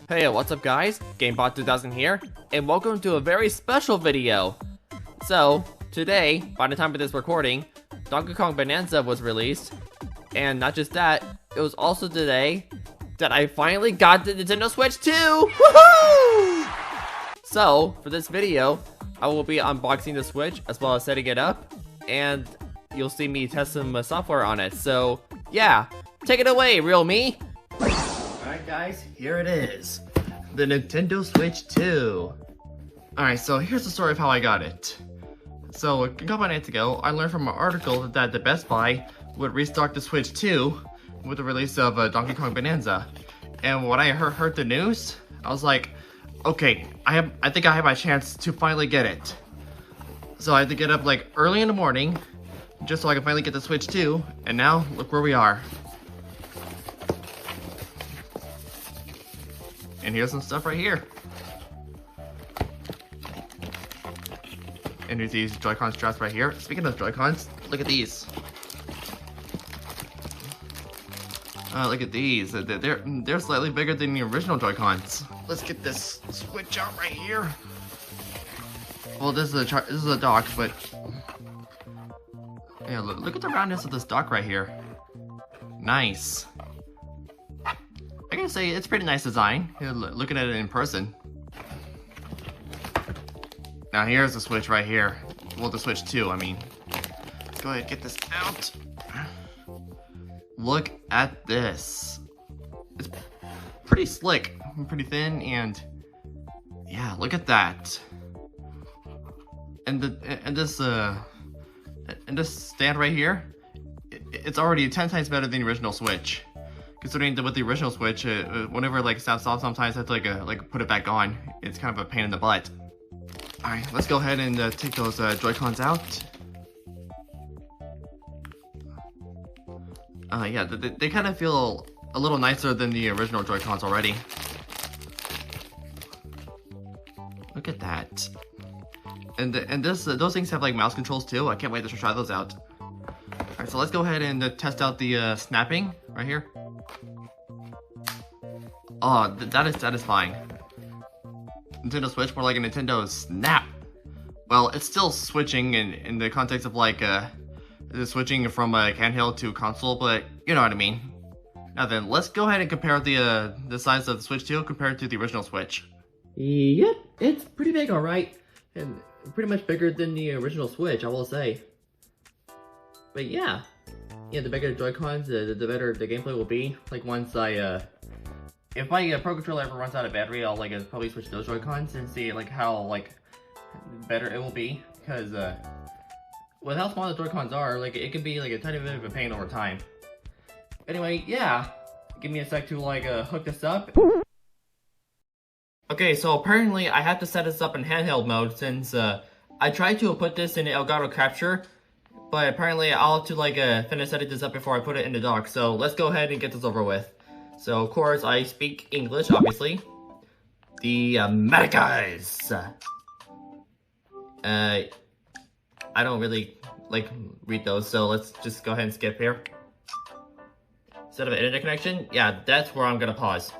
Hey, what's up guys? GameBot 2000 here, and welcome to a very special video. So, today, by the time of this recording, Donkey Kong Bonanza was released, and not just that, it was also today that I finally got the Nintendo Switch 2! Woohoo! So, for this video, I will be unboxing the Switch as well as setting it up, and you'll see me test some software on it. So, yeah, take it away, real me! Alright guys, here it is. The Nintendo Switch 2. Alright, so here's the story of how I got it. So, a couple of nights ago, I learned from an article that the Best Buy would restock the Switch 2 with the release of Donkey Kong Bonanza. And when I heard the news, I was like, okay, I think I have my chance to finally get it. So I had to get up like early in the morning, just so I can finally get the Switch 2, and now, look where we are. And here's some stuff right here. And here's these Joy-Con straps right here. Speaking of Joy-Cons, look at these. Look at these. They're slightly bigger than the original Joy-Cons. Let's get this Switch out right here. Well, this is a dock, but yeah, look at the roundness of this dock right here. Nice. I gotta say, it's pretty nice design. Looking at it in person. Now here's the Switch right here. Well, the Switch 2, I mean. Let's go ahead and get this out. Look at this. It's pretty slick, pretty thin, and yeah, look at that. And this stand right here, it's already 10 times better than the original Switch. Considering that with the original Switch, whenever like snaps off, sometimes I have to like put it back on. It's kind of a pain in the butt. All right, let's go ahead and take those Joy-Cons out. Yeah, they kind of feel a little nicer than the original Joy-Cons already. Look at that. And those things have like mouse controls too. I can't wait to try those out. All right, so let's go ahead and test out the snapping right here. Oh, that is satisfying. Nintendo Switch, more like a Nintendo Snap. Well, it's still switching in the context of like switching from a handheld to console, but you know what I mean. Now then, let's go ahead and compare the size of the Switch 2 compared to the original Switch. Yep, it's pretty big, alright. And pretty much bigger than the original Switch, I will say. But yeah, the bigger the Joy-Cons, the better the gameplay will be. Like once if my Pro Controller ever runs out of battery, I'll probably switch those Joy-Cons and see like how better it will be. Because with how small the Joy-Cons are, it can be a tiny bit of a pain over time. Anyway, yeah, give me a sec to hook this up. Okay, so apparently I have to set this up in handheld mode since I tried to put this in Elgato Capture, but apparently I'll have to finish setting this up before I put it in the dock. So let's go ahead and get this over with. So of course I speak English, obviously. The Americas. I don't really read those, so let's just go ahead and skip here. Set up an internet connection. Yeah, that's where I'm gonna pause.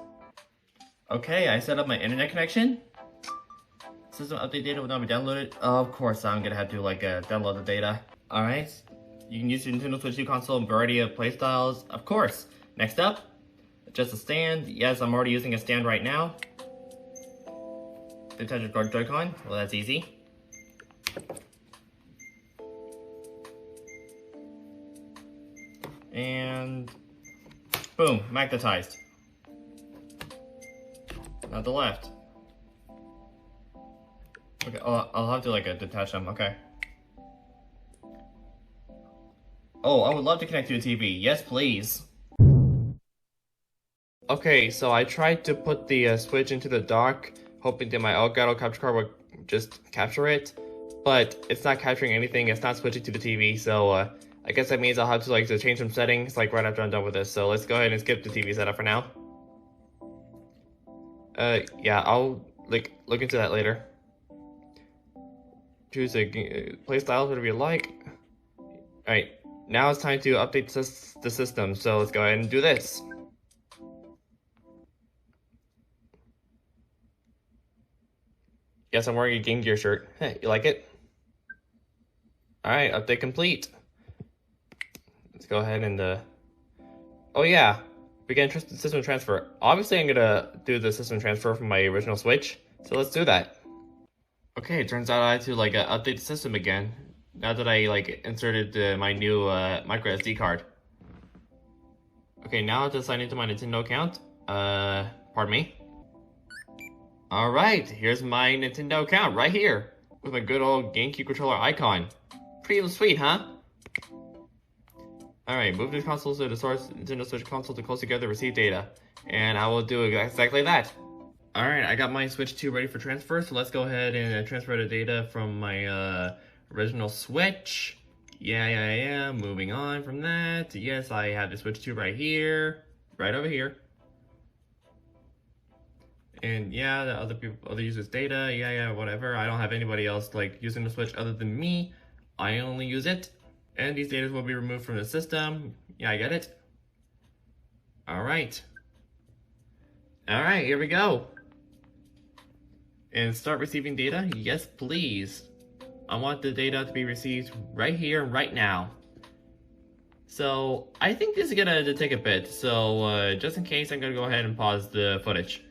Okay, I set up my internet connection. System update data will not be downloaded. Of course, I'm gonna have to download the data. All right, you can use your Nintendo Switch 2 console in a variety of playstyles. Of course. Next up, adjust the stand. Yes, I'm already using a stand right now. Detach your Joy-Con. Well, that's easy. And boom, magnetized. Now the left. Okay, I'll have to detach them. Okay. Oh, I would love to connect to a TV. Yes, please. Okay, so I tried to put the Switch into the dock, hoping that my Elgato capture card would just capture it, but it's not capturing anything. It's not switching to the TV, so I guess that means I'll have to change some settings right after I'm done with this. So let's go ahead and skip the TV setup for now. Yeah, I'll look into that later. Choose a playstyle, whatever you like. Alright, now it's time to update the system, so let's go ahead and do this. Yes, I'm wearing a Game Gear shirt. Hey, you like it? Alright, update complete. Let's go ahead and, oh yeah, begin system transfer. Obviously, I'm gonna do the system transfer from my original Switch, so let's do that. Okay, it turns out I had to, like, update the system again, now that I, like, inserted my new, micro SD card. Okay, now I have to sign into my Nintendo account. Pardon me. Alright, here's my Nintendo account right here, with my good old GameCube controller icon. Pretty sweet, huh? Alright, move the console to the source Nintendo Switch console to close together receive data. And I will do exactly that. Alright, I got my Switch 2 ready for transfer, so let's go ahead and transfer the data from my original Switch. Yeah, moving on from that. Yes, I have the Switch 2 right here, right over here. And yeah, the other users' data, yeah, whatever. I don't have anybody else like using the Switch other than me. I only use it. And these data will be removed from the system. Yeah, I get it. Alright. Alright, here we go. And start receiving data? Yes, please. I want the data to be received right here, right now. So, I think this is gonna take a bit. So, just in case, I'm gonna go ahead and pause the footage.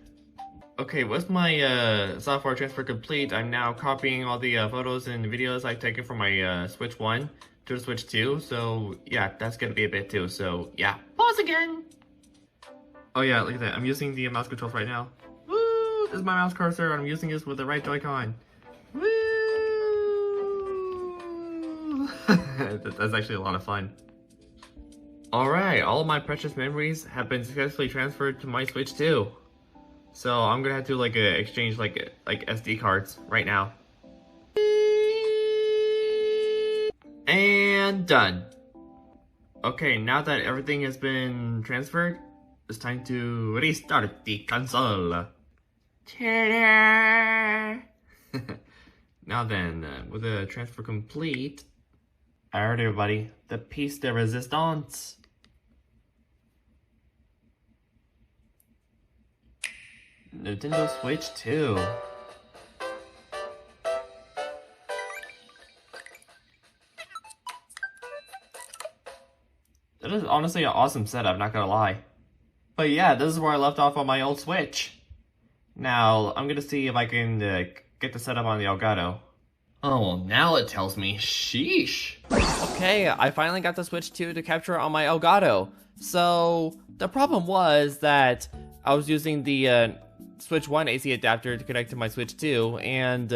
Okay, with my software transfer complete, I'm now copying all the photos and videos I've taken from my Switch 1 to the Switch 2, so yeah, that's gonna be a bit too, so yeah. Pause again! Oh yeah, look at that, I'm using the mouse controls right now. Woo! This is my mouse cursor, and I'm using this with the right Joy-Con. Woo! That's actually a lot of fun. Alright, all of my precious memories have been successfully transferred to my Switch 2. So I'm gonna have to like exchange like SD cards right now. And done. Okay, now that everything has been transferred, it's time to restart the console. Ta-da! Now then, with the transfer complete, alright everybody, the piece de resistance. Nintendo Switch 2. That is honestly an awesome setup, not gonna lie. But yeah, this is where I left off on my old Switch. Now, I'm gonna see if I can get the setup on the Elgato. Oh, well, now it tells me, sheesh. Okay, I finally got the Switch 2 to capture on my Elgato. So, the problem was that I was using the Switch 1 AC adapter to connect to my Switch 2, and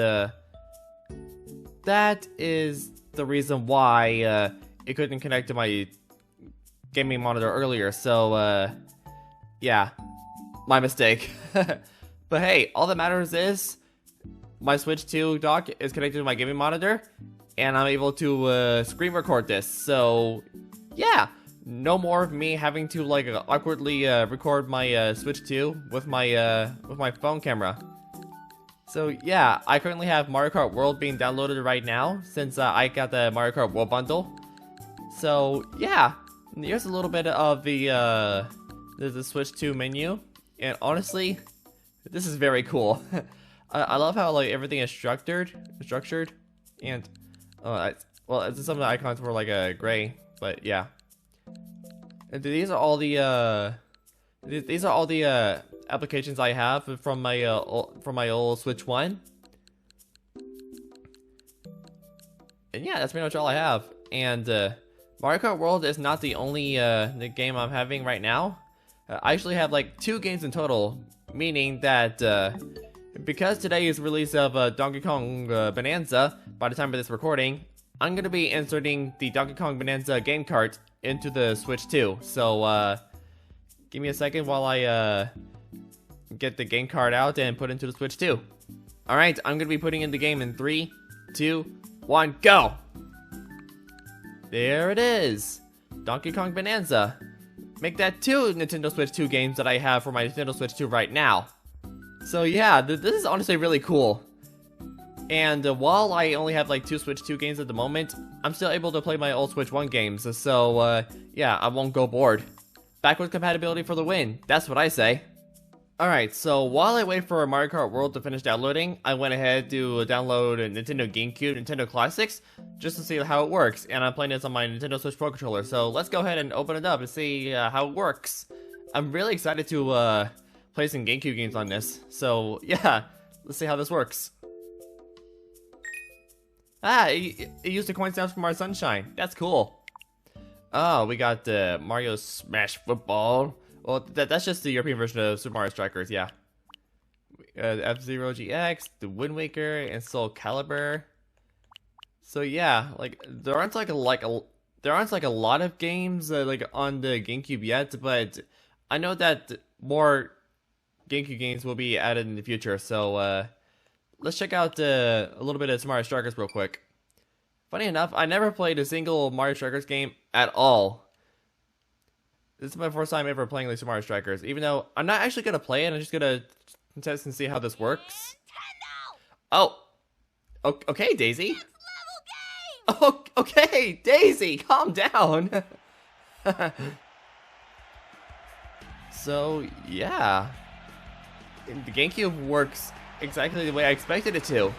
that is the reason why it couldn't connect to my gaming monitor earlier, so yeah, my mistake. But hey, all that matters is my Switch 2 dock is connected to my gaming monitor, and I'm able to screen record this, so yeah. No more of me having to like awkwardly record my Switch 2 with my phone camera. So yeah, I currently have Mario Kart World being downloaded right now since I got the Mario Kart World bundle. So yeah, here's a little bit of the Switch 2 menu, and honestly, this is very cool. I love how like everything is structured, and well, some of the icons were like gray, but yeah. And these are all the applications I have from my old Switch 1. And yeah, that's pretty much all I have. And Mario Kart World is not the only the game I'm having right now. I actually have like 2 games in total, meaning that because today is release of Donkey Kong Bonanza, by the time of this recording, I'm gonna be inserting the Donkey Kong Bonanza game cart into the Switch 2. So give me a second while I get the game card out and put into the Switch 2. Alright, I'm gonna be putting in the game in 3, 2, 1, go! There it is! Donkey Kong Bonanza. Make that 2 Nintendo Switch 2 games that I have for my Nintendo Switch 2 right now. So yeah, this is honestly really cool. And while I only have like 2 Switch 2 games at the moment, I'm still able to play my old Switch 1 games, so yeah, I won't go bored. Backwards compatibility for the win, that's what I say. Alright, so while I wait for Mario Kart World to finish downloading, I went ahead to download a Nintendo GameCube, Nintendo Classics, just to see how it works, and I'm playing this on my Nintendo Switch Pro Controller, so let's go ahead and open it up and see how it works. I'm really excited to play some GameCube games on this, so yeah, let's see how this works. Ah, it used the coin sounds from Mario Sunshine, that's cool. Oh, we got Mario Smash Football. Well, that's just the European version of Super Mario Strikers, yeah. F-Zero GX, the Wind Waker, and Soul Calibur. So yeah, like there aren't like a lot of games like on the GameCube yet, but I know that more GameCube games will be added in the future. So let's check out a little bit of Super Mario Strikers real quick. Funny enough, I never played a single Mario Strikers game at all. This is my first time ever playing Super Mario Strikers, even though I'm not actually gonna play it. I'm just gonna test and see how this works. Oh, okay, Daisy. Oh, okay, Daisy, calm down. So yeah, the GameCube works exactly the way I expected it to.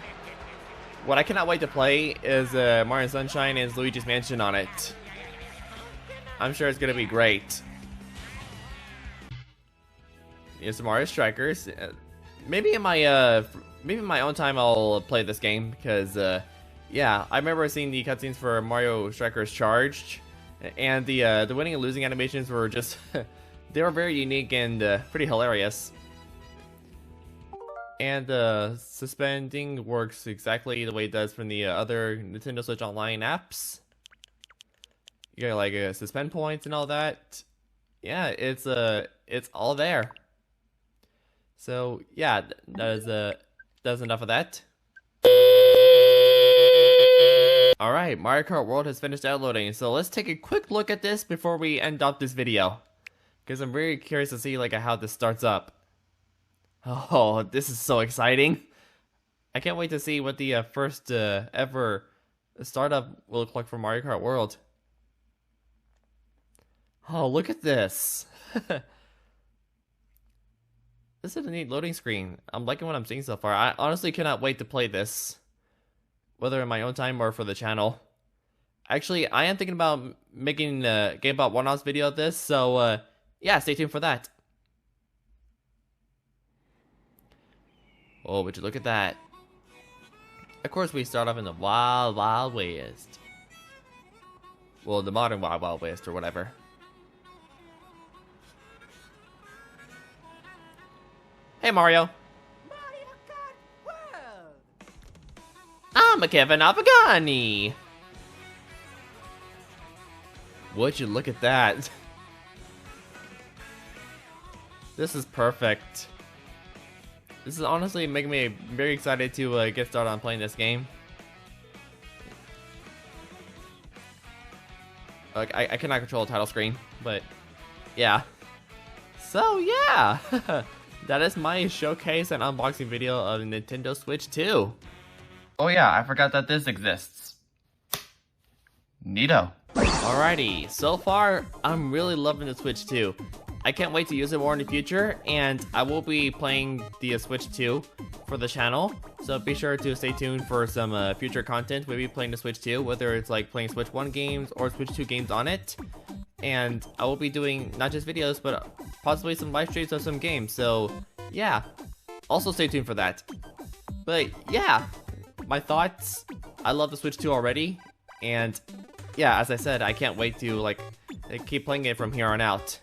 What I cannot wait to play is Mario Sunshine and Luigi's Mansion on it. I'm sure it's gonna be great. Here's some Mario Strikers. Maybe in my own time I'll play this game because yeah, I remember seeing the cutscenes for Mario Strikers Charged, and the winning and losing animations were just they were very unique and pretty hilarious. And suspending works exactly the way it does from the other Nintendo Switch Online apps. You got like suspend points and all that. Yeah, it's all there. So yeah, that's enough of that. Alright, Mario Kart World has finished downloading, so let's take a quick look at this before we end off this video. Because I'm very curious to see like how this starts up. Oh, this is so exciting. I can't wait to see what the first ever startup will look like for Mario Kart World. Oh, look at this. This is a neat loading screen. I'm liking what I'm seeing so far. I honestly cannot wait to play this, whether in my own time or for the channel. Actually, I am thinking about making a GameBot one-offs video of this, so yeah, stay tuned for that. Oh, would you look at that? Of course, we start off in the Wild Wild West. Well, the modern Wild Wild West or whatever. Hey, Mario. Mario Kart World. I'm a Kevin Avagani. Would you look at that? This is perfect. This is honestly making me very excited to get started on playing this game. Like, I cannot control the title screen, but yeah. So yeah, that is my showcase and unboxing video of Nintendo Switch 2. Oh yeah, I forgot that this exists. Neato. Alrighty, so far I'm really loving the Switch 2. I can't wait to use it more in the future, and I will be playing the Switch 2 for the channel, so be sure to stay tuned for some future content. We'll be playing the Switch 2, whether it's like playing Switch 1 games or Switch 2 games on it, and I will be doing not just videos, but possibly some live streams of some games, so yeah, also stay tuned for that. But yeah, my thoughts, I love the Switch 2 already, and yeah, as I said, I can't wait to like keep playing it from here on out.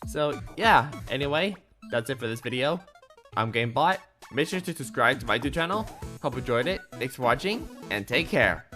So yeah, anyway, that's it for this video. I'm GameBot. Make sure to subscribe to my YouTube channel. Hope you enjoyed it. Thanks for watching, and take care.